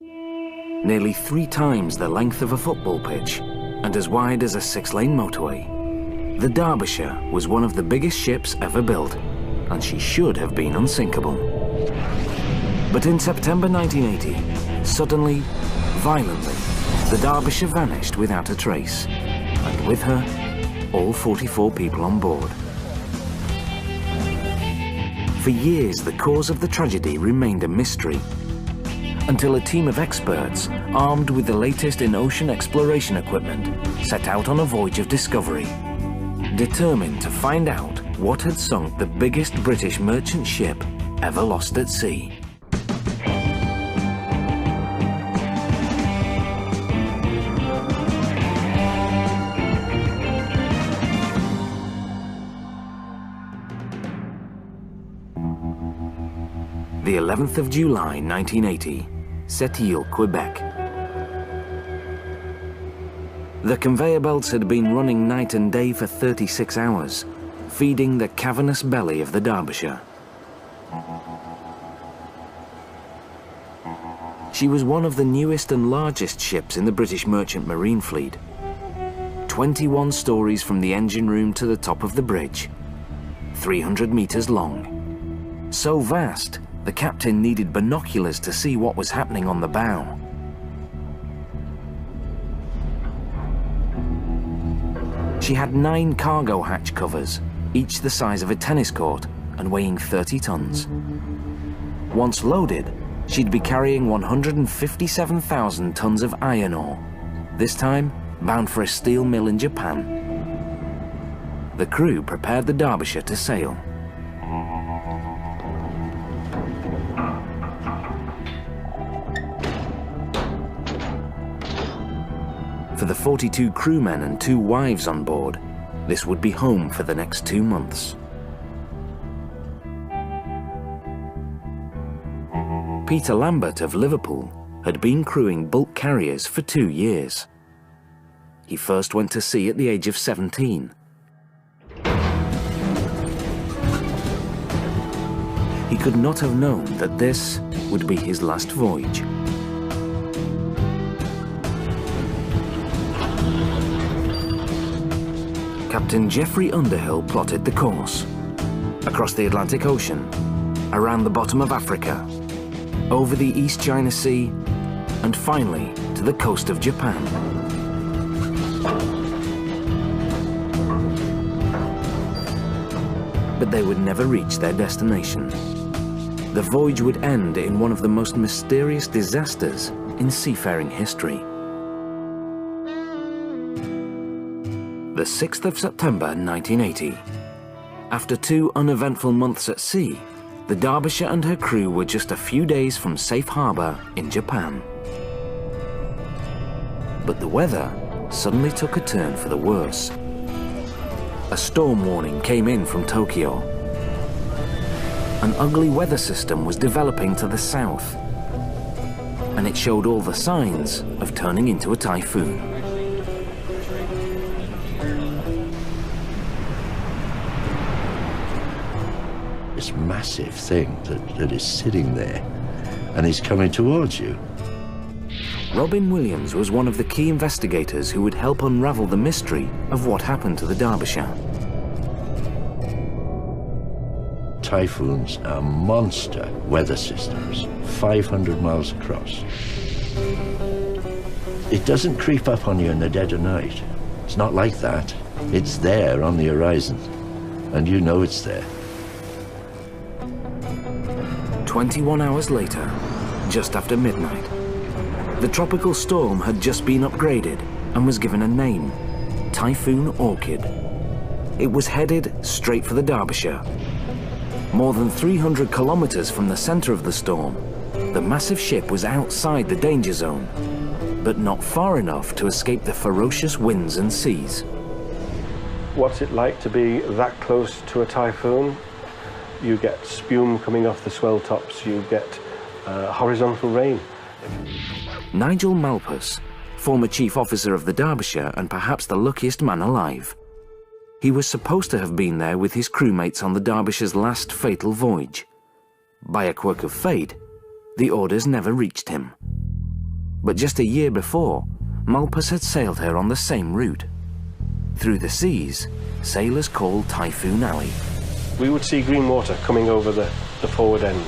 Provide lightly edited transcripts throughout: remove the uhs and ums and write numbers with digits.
Nearly 3 times the length of a football pitch and as wide as a 6-lane motorway, the Derbyshire was one of the biggest ships ever built, and she should have been unsinkable. But in September 1980, suddenly, violently, the Derbyshire vanished without a trace, and with her, all 44 people on board. For years, the cause of the tragedy remained a mystery, until a team of experts, armed with the latest in ocean exploration equipment, set out on a voyage of discovery, determined to find out what had sunk the biggest British merchant ship ever lost at sea. The 11th of July 1980, Sept-Îles, Quebec. The conveyor belts had been running night and day for 36 hours, feeding the cavernous belly of the Derbyshire. She was one of the newest and largest ships in the British Merchant Marine Fleet. 21 stories from the engine room to the top of the bridge, 300 meters long. So vast, the captain needed binoculars to see what was happening on the bow. She had 9 cargo hatch covers, each the size of a tennis court and weighing 30 tons. Once loaded, she'd be carrying 157,000 tons of iron ore, this time bound for a steel mill in Japan. The crew prepared the Derbyshire to sail. For the 42 crewmen and 2 wives on board, this would be home for the next 2 months. Peter Lambert of Liverpool had been crewing bulk carriers for 2 years. He first went to sea at the age of 17. He could not have known that this would be his last voyage. Captain Geoffrey Underhill plotted the course. Across the Atlantic Ocean, around the bottom of Africa, over the East China Sea, and finally to the coast of Japan. But they would never reach their destination. The voyage would end in one of the most mysterious disasters in seafaring history. The 6th of September 1980. After 2 uneventful months at sea, the Derbyshire and her crew were just a few days from safe harbor in Japan. But the weather suddenly took a turn for the worse. A storm warning came in from Tokyo. An ugly weather system was developing to the south, and it showed all the signs of turning into a typhoon. This massive thing that is sitting there and is coming towards you. Robin Williams was one of the key investigators who would help unravel the mystery of what happened to the Derbyshire. Typhoons are monster weather systems, 500 miles across. It doesn't creep up on you in the dead of night. It's not like that. It's there on the horizon, and you know it's there. 21 hours later, just after midnight, the tropical storm had just been upgraded and was given a name, Typhoon Orchid. It was headed straight for the Derbyshire. More than 300 kilometers from the center of the storm, the massive ship was outside the danger zone, but not far enough to escape the ferocious winds and seas. What's it like to be that close to a typhoon? You get spume coming off the swell tops, you get horizontal rain. Nigel Malpas, former chief officer of the Derbyshire and perhaps the luckiest man alive. He was supposed to have been there with his crewmates on the Derbyshire's last fatal voyage. By a quirk of fate, the orders never reached him. But just a year before, Malpas had sailed her on the same route. Through the seas, sailors called Typhoon Alley. We would see green water coming over the forward end,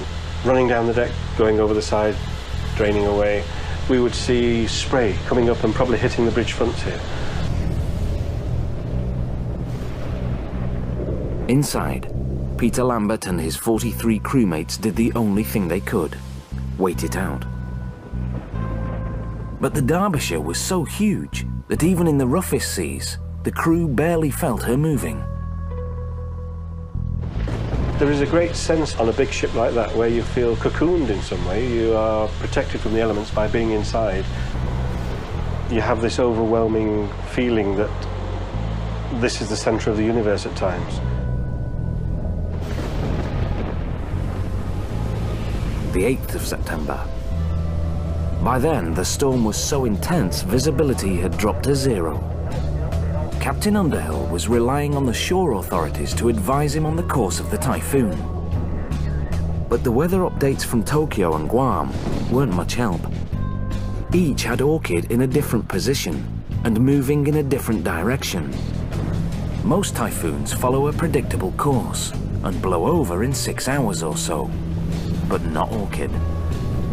running down the deck, going over the side, draining away. We would see spray coming up and probably hitting the bridge fronts here. Inside, Peter Lambert and his 43 crewmates did the only thing they could: wait it out. But the Derbyshire was so huge that even in the roughest seas, the crew barely felt her moving. There is a great sense on a big ship like that where you feel cocooned in some way. You are protected from the elements by being inside. You have this overwhelming feeling that this is the centre of the universe at times. The 8th of September. By then, the storm was so intense, visibility had dropped to 0. Captain Underhill was relying on the shore authorities to advise him on the course of the typhoon. But the weather updates from Tokyo and Guam weren't much help. Each had Orchid in a different position and moving in a different direction. Most typhoons follow a predictable course and blow over in 6 hours or so, but not Orchid.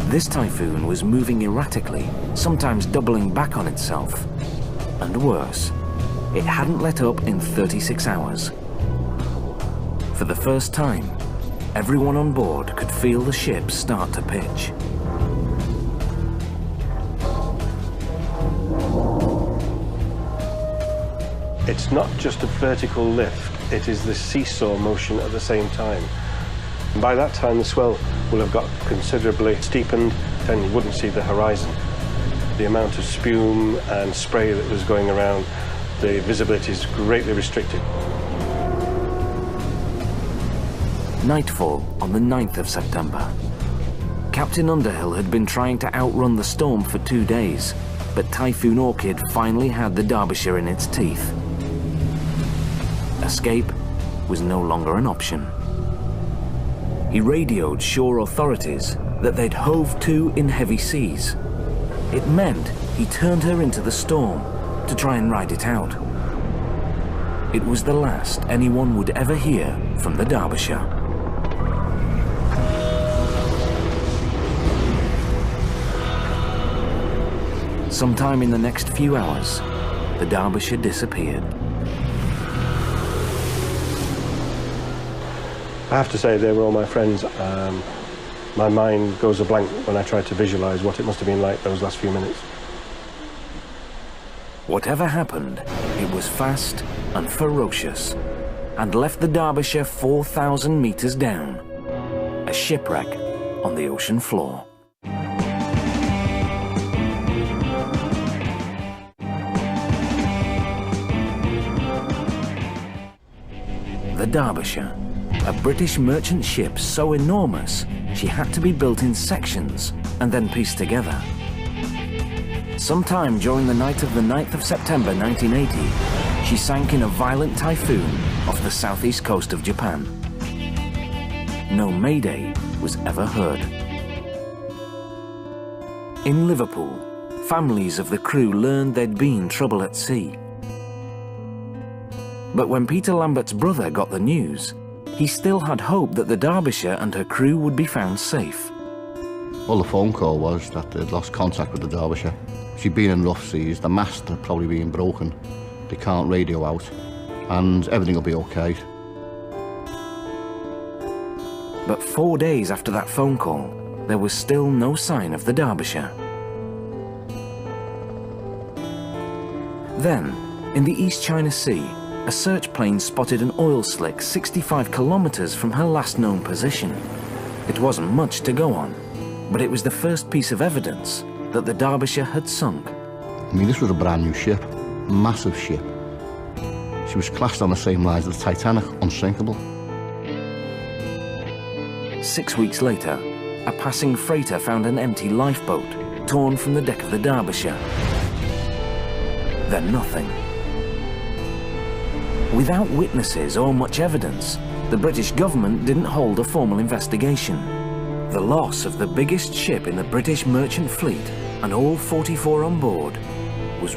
This typhoon was moving erratically, sometimes doubling back on itself. And worse, it hadn't let up in 36 hours. For the first time, everyone on board could feel the ship start to pitch. It's not just a vertical lift, it is the seesaw motion at the same time. By that time, the swell will have got considerably steepened, and you wouldn't see the horizon. The amount of spume and spray that was going around, the visibility is greatly restricted. Nightfall on the 9th of September. Captain Underhill had been trying to outrun the storm for 2 days, but Typhoon Orchid finally had the Derbyshire in its teeth. Escape was no longer an option. He radioed shore authorities that they'd hove to in heavy seas. It meant he turned her into the storm to try and ride it out. It was the last anyone would ever hear from the Derbyshire. Sometime in the next few hours, the Derbyshire disappeared. I have to say they were all my friends. My mind goes a blank when I try to visualise what it must have been like those last few minutes. Whatever happened, it was fast and ferocious, and left the Derbyshire 4,000 metres down, a shipwreck on the ocean floor. The Derbyshire, a British merchant ship so enormous she had to be built in sections and then pieced together. Sometime during the night of the 9th of September 1980, she sank in a violent typhoon off the southeast coast of Japan. No mayday was ever heard. In Liverpool, families of the crew learned there'd been trouble at sea. But when Peter Lambert's brother got the news, he still had hope that the Derbyshire and her crew would be found safe. Well, the phone call was that they'd lost contact with the Derbyshire. She'd been in rough seas, the mast had probably been broken, they can't radio out, and everything will be okay. But 4 days after that phone call, there was still no sign of the Derbyshire. Then, in the East China Sea, a search plane spotted an oil slick 65 kilometers from her last known position. It wasn't much to go on, but it was the first piece of evidence that the Derbyshire had sunk. I mean, this was a brand new ship, a massive ship. She was classed on the same lines as the Titanic, unsinkable. 6 weeks later, a passing freighter found an empty lifeboat torn from the deck of the Derbyshire. Then nothing. Without witnesses or much evidence, the British government didn't hold a formal investigation. The loss of the biggest ship in the British merchant fleet and all 44 on board